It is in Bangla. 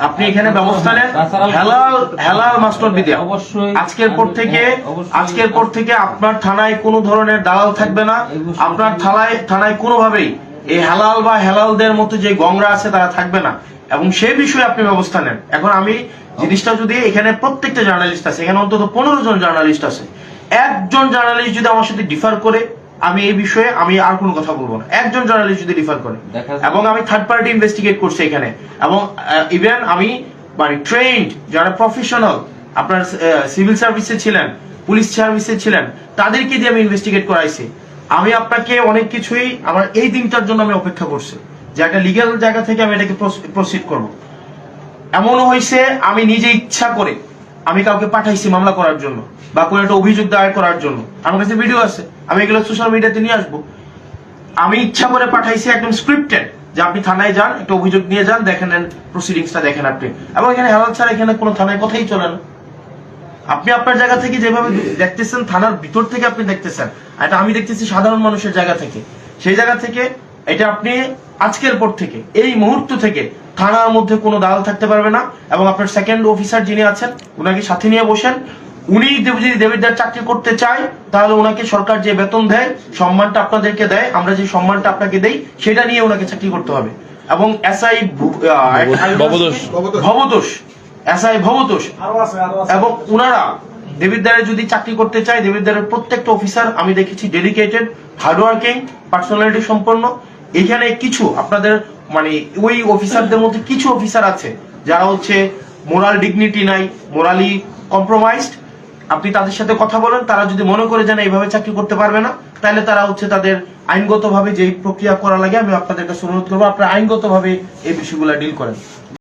আপনি এখানে ব্যবস্থা নেন। হেলাল হেলাল মাস্টার বিদ্যা অবশ্যই আজকের পর থেকে আপনার থানায় কোনো ধরনের দালাল থাকবে না। আপনার থানায় কোনোভাবেই এই হালাল বা হেলালদের মতো যে গংরা আছে তারা থাকবে না, এবং সেই বিষয়ে আপনি ব্যবস্থা নেন। এখন আমি জিনিসটা যদি এখানে প্রত্যেকটা জার্নালিস্ট আছে, এখানে অন্তত 15 জন জার্নালিস্ট আছে, একজন জার্নালিস্ট যদি আমার সাথে ডিফার করে, আমি এই বিষয়ে আমি আর কোনো কথা বলবো না। একজন জার্নালিস্ট যদি ডিফার করে, এবং আমি থার্ড পার্টি ইনভেস্টিগেট করছি এখানে, এবং ইভেন আমি মানে ট্রেন্ড যারা প্রফেশনাল আপনার সিভিল সার্ভিসে ছিলেন, পুলিশ সার্ভিসে ছিলেন, তাদেরকে দিয়ে আমি ইনভেস্টিগেট করাইছি। আমি আপনাকে অনেক কিছুই আমার এই দিনটার জন্য আমি অপেক্ষা করছি যে একটা লিগ্যাল জায়গা থেকে আমি এটাকে প্রসিড করব। এমনও হয়েছে আমি নিজে ইচ্ছা করে আমি কাউকে পাঠাইছি মামলা করার জন্য বা কোনো একটা অভিযোগ দায়ের করার জন্য। আমার কাছে ভিডিও আছে, আমি এগুলো সোশ্যাল মিডিয়াতে নিয়ে আসবো। আমি ইচ্ছা করে পাঠাইছি একদম স্ক্রিপ্টেড, যে আপনি থানায় যান, একটা অভিযোগ নিয়ে যান, দেখেন প্রসিডিংসটা দেখেন আপনি। এবং এখানে হেলাল ছাড়া এখানে কোনো থানায় কথাই চলে না। আপনি আপনার জায়গা থেকে যেভাবে দেখতেছেন, থানার ভিতর থেকে আপনি দেখতেছেন, এটা আমি দেখতেছি সাধারণ মানুষের জায়গা থেকে। সেই জায়গা থেকে এটা আপনি আজকের পর থেকে, এই মুহূর্ত থেকে থানার মধ্যে কোনো দালাল থাকতে পারবে না। এবং আপনার সেকেন্ড অফিসার যিনি আছেন, উনাকে সাথে নিয়ে বসেন। উনি যদি দেবিদ্বার চাকরি করতে চায়, তাহলে ওনাকে সরকার যে বেতন দেয়, সম্মানটা আপনাদেরকে দেয়, আমরা যে সম্মানটা আপনাকে দেই, সেটা নিয়ে ওনাকে চাকরি করতে হবে। এবং এসআই ভবতোষ এবং উনারা দেবিদ্বারে যদি চাকরি করতে চায়, দেবিদ্বারের প্রত্যেকটা অফিসার আমি দেখেছি ডেডিকেটেড, হার্ডওয়ার্কিং, পার্সোনালিটি সম্পন্ন। এখানে কিছু আপনাদের মানে ওই অফিসারদের মধ্যে কিছু অফিসার আছে যারা হচ্ছে মোরাল ডিগনিটি নাই, মোরালি কম্প্রোমাইজড। আপনি তাদের সাথে কথা বলেন, তারা যদি মনে করে যেন এইভাবে চাকরি করতে পারবে না, তাহলে তারা হচ্ছে তাদের আইনগতভাবে যে প্রক্রিয়া করা লাগে, আমি আপনাদের কাছে অনুরোধ করবো আপনারা আইনগতভাবে এই বিষয়গুলো ডিল করেন।